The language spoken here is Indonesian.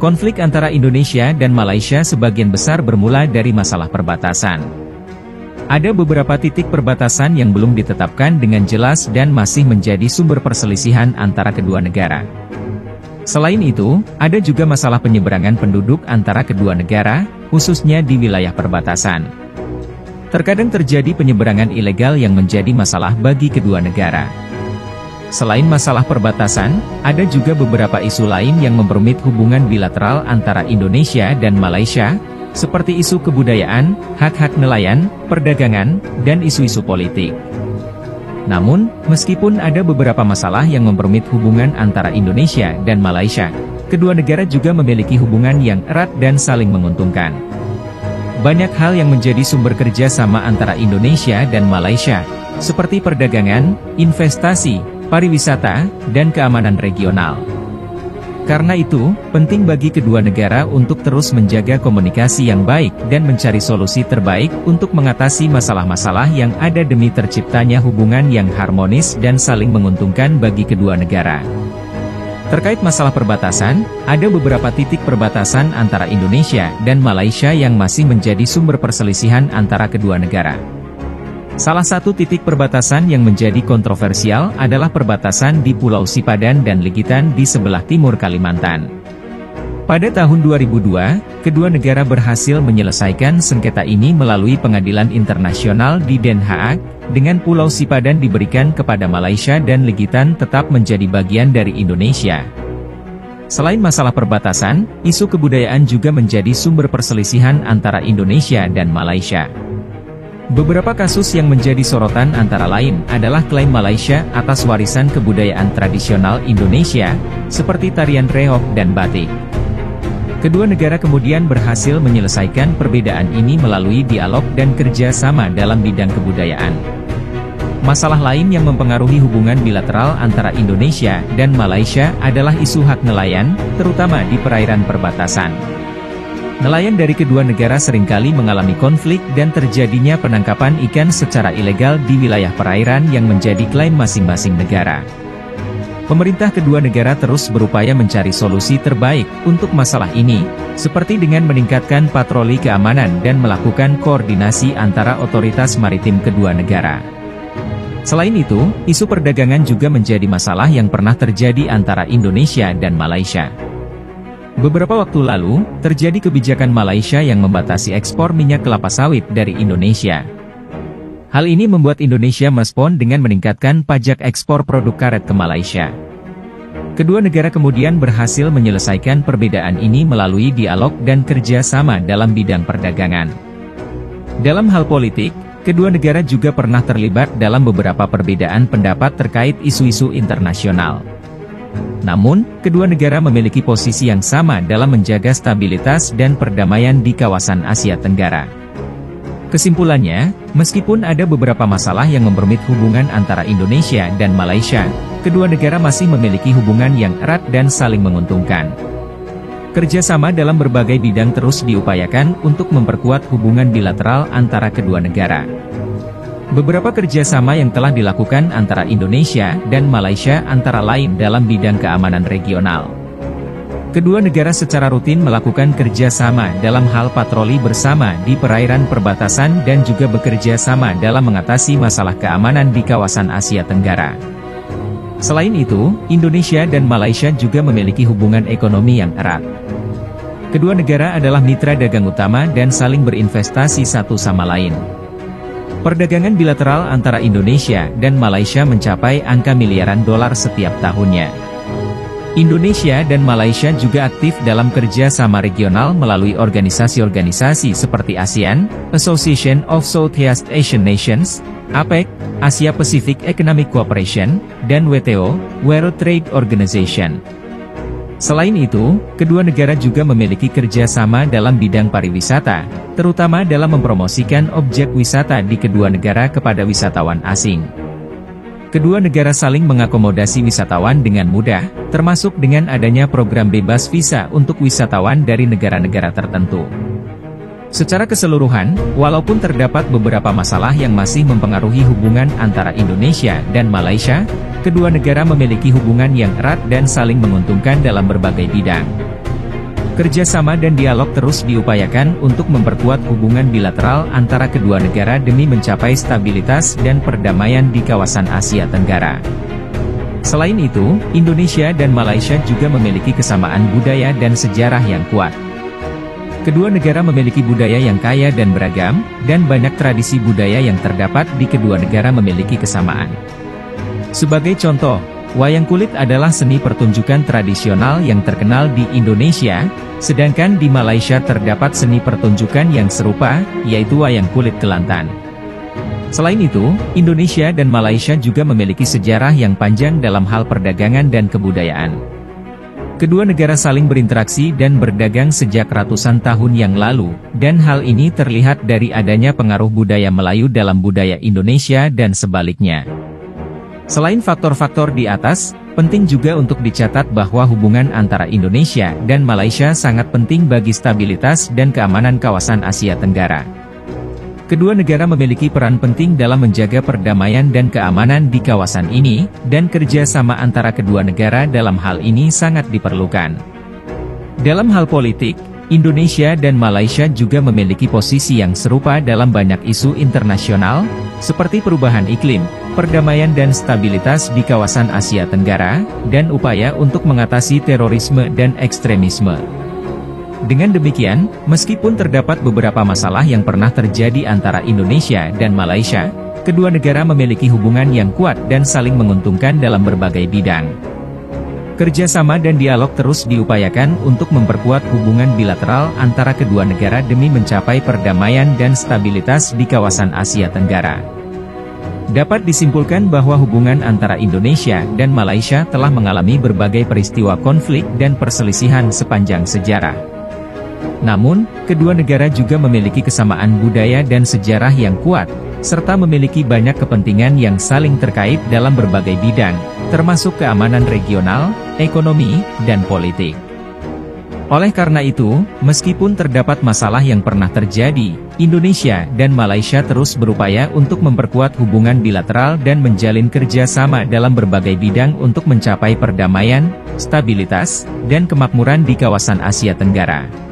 Konflik antara Indonesia dan Malaysia sebagian besar bermula dari masalah perbatasan. Ada beberapa titik perbatasan yang belum ditetapkan dengan jelas dan masih menjadi sumber perselisihan antara kedua negara. Selain itu, ada juga masalah penyeberangan penduduk antara kedua negara, khususnya di wilayah perbatasan. Terkadang terjadi penyeberangan ilegal yang menjadi masalah bagi kedua negara. Selain masalah perbatasan, ada juga beberapa isu lain yang memperumit hubungan bilateral antara Indonesia dan Malaysia, seperti isu kebudayaan, hak-hak nelayan, perdagangan, dan isu-isu politik. Namun, meskipun ada beberapa masalah yang memperumit hubungan antara Indonesia dan Malaysia, kedua negara juga memiliki hubungan yang erat dan saling menguntungkan. Banyak hal yang menjadi sumber kerja sama antara Indonesia dan Malaysia, seperti perdagangan, investasi, pariwisata, dan keamanan regional. Karena itu, penting bagi kedua negara untuk terus menjaga komunikasi yang baik dan mencari solusi terbaik untuk mengatasi masalah-masalah yang ada demi terciptanya hubungan yang harmonis dan saling menguntungkan bagi kedua negara. Terkait masalah perbatasan, ada beberapa titik perbatasan antara Indonesia dan Malaysia yang masih menjadi sumber perselisihan antara kedua negara. Salah satu titik perbatasan yang menjadi kontroversial adalah perbatasan di Pulau Sipadan dan Ligitan di sebelah timur Kalimantan. Pada tahun 2002, kedua negara berhasil menyelesaikan sengketa ini melalui pengadilan internasional di Den Haag, dengan Pulau Sipadan diberikan kepada Malaysia dan Ligitan tetap menjadi bagian dari Indonesia. Selain masalah perbatasan, isu kebudayaan juga menjadi sumber perselisihan antara Indonesia dan Malaysia. Beberapa kasus yang menjadi sorotan antara lain adalah klaim Malaysia atas warisan kebudayaan tradisional Indonesia, seperti tarian reog dan batik. Kedua negara kemudian berhasil menyelesaikan perbedaan ini melalui dialog dan kerja sama dalam bidang kebudayaan. Masalah lain yang mempengaruhi hubungan bilateral antara Indonesia dan Malaysia adalah isu hak nelayan, terutama di perairan perbatasan. Nelayan dari kedua negara seringkali mengalami konflik dan terjadinya penangkapan ikan secara ilegal di wilayah perairan yang menjadi klaim masing-masing negara. Pemerintah kedua negara terus berupaya mencari solusi terbaik untuk masalah ini, seperti dengan meningkatkan patroli keamanan dan melakukan koordinasi antara otoritas maritim kedua negara. Selain itu, isu perdagangan juga menjadi masalah yang pernah terjadi antara Indonesia dan Malaysia. Beberapa waktu lalu, terjadi kebijakan Malaysia yang membatasi ekspor minyak kelapa sawit dari Indonesia. Hal ini membuat Indonesia merespon dengan meningkatkan pajak ekspor produk karet ke Malaysia. Kedua negara kemudian berhasil menyelesaikan perbedaan ini melalui dialog dan kerja sama dalam bidang perdagangan. Dalam hal politik, kedua negara juga pernah terlibat dalam beberapa perbedaan pendapat terkait isu-isu internasional. Namun, kedua negara memiliki posisi yang sama dalam menjaga stabilitas dan perdamaian di kawasan Asia Tenggara. Kesimpulannya, meskipun ada beberapa masalah yang memperumit hubungan antara Indonesia dan Malaysia, kedua negara masih memiliki hubungan yang erat dan saling menguntungkan. Kerjasama dalam berbagai bidang terus diupayakan untuk memperkuat hubungan bilateral antara kedua negara. Beberapa kerjasama yang telah dilakukan antara Indonesia dan Malaysia antara lain dalam bidang keamanan regional. Kedua negara secara rutin melakukan kerjasama dalam hal patroli bersama di perairan perbatasan dan juga bekerja sama dalam mengatasi masalah keamanan di kawasan Asia Tenggara. Selain itu, Indonesia dan Malaysia juga memiliki hubungan ekonomi yang erat. Kedua negara adalah mitra dagang utama dan saling berinvestasi satu sama lain. Perdagangan bilateral antara Indonesia dan Malaysia mencapai angka miliaran dolar setiap tahunnya. Indonesia dan Malaysia juga aktif dalam kerja sama regional melalui organisasi-organisasi seperti ASEAN, Association of Southeast Asian Nations, APEC, Asia Pacific Economic Cooperation, dan WTO, World Trade Organization. Selain itu, kedua negara juga memiliki kerjasama dalam bidang pariwisata, terutama dalam mempromosikan objek wisata di kedua negara kepada wisatawan asing. Kedua negara saling mengakomodasi wisatawan dengan mudah, termasuk dengan adanya program bebas visa untuk wisatawan dari negara-negara tertentu. Secara keseluruhan, walaupun terdapat beberapa masalah yang masih mempengaruhi hubungan antara Indonesia dan Malaysia, kedua negara memiliki hubungan yang erat dan saling menguntungkan dalam berbagai bidang. Kerjasama dan dialog terus diupayakan untuk memperkuat hubungan bilateral antara kedua negara demi mencapai stabilitas dan perdamaian di kawasan Asia Tenggara. Selain itu, Indonesia dan Malaysia juga memiliki kesamaan budaya dan sejarah yang kuat. Kedua negara memiliki budaya yang kaya dan beragam, dan banyak tradisi budaya yang terdapat di kedua negara memiliki kesamaan. Sebagai contoh, wayang kulit adalah seni pertunjukan tradisional yang terkenal di Indonesia, sedangkan di Malaysia terdapat seni pertunjukan yang serupa, yaitu wayang kulit Kelantan. Selain itu, Indonesia dan Malaysia juga memiliki sejarah yang panjang dalam hal perdagangan dan kebudayaan. Kedua negara saling berinteraksi dan berdagang sejak ratusan tahun yang lalu, dan hal ini terlihat dari adanya pengaruh budaya Melayu dalam budaya Indonesia dan sebaliknya. Selain faktor-faktor di atas, penting juga untuk dicatat bahwa hubungan antara Indonesia dan Malaysia sangat penting bagi stabilitas dan keamanan kawasan Asia Tenggara. Kedua negara memiliki peran penting dalam menjaga perdamaian dan keamanan di kawasan ini, dan kerjasama antara kedua negara dalam hal ini sangat diperlukan. Dalam hal politik, Indonesia dan Malaysia juga memiliki posisi yang serupa dalam banyak isu internasional, seperti perubahan iklim, perdamaian dan stabilitas di kawasan Asia Tenggara, dan upaya untuk mengatasi terorisme dan ekstremisme. Dengan demikian, meskipun terdapat beberapa masalah yang pernah terjadi antara Indonesia dan Malaysia, kedua negara memiliki hubungan yang kuat dan saling menguntungkan dalam berbagai bidang. Kerjasama dan dialog terus diupayakan untuk memperkuat hubungan bilateral antara kedua negara demi mencapai perdamaian dan stabilitas di kawasan Asia Tenggara. Dapat disimpulkan bahwa hubungan antara Indonesia dan Malaysia telah mengalami berbagai peristiwa konflik dan perselisihan sepanjang sejarah. Namun, kedua negara juga memiliki kesamaan budaya dan sejarah yang kuat, serta memiliki banyak kepentingan yang saling terkait dalam berbagai bidang, termasuk keamanan regional, ekonomi, dan politik. Oleh karena itu, meskipun terdapat masalah yang pernah terjadi, Indonesia dan Malaysia terus berupaya untuk memperkuat hubungan bilateral dan menjalin kerjasama dalam berbagai bidang untuk mencapai perdamaian, stabilitas, dan kemakmuran di kawasan Asia Tenggara.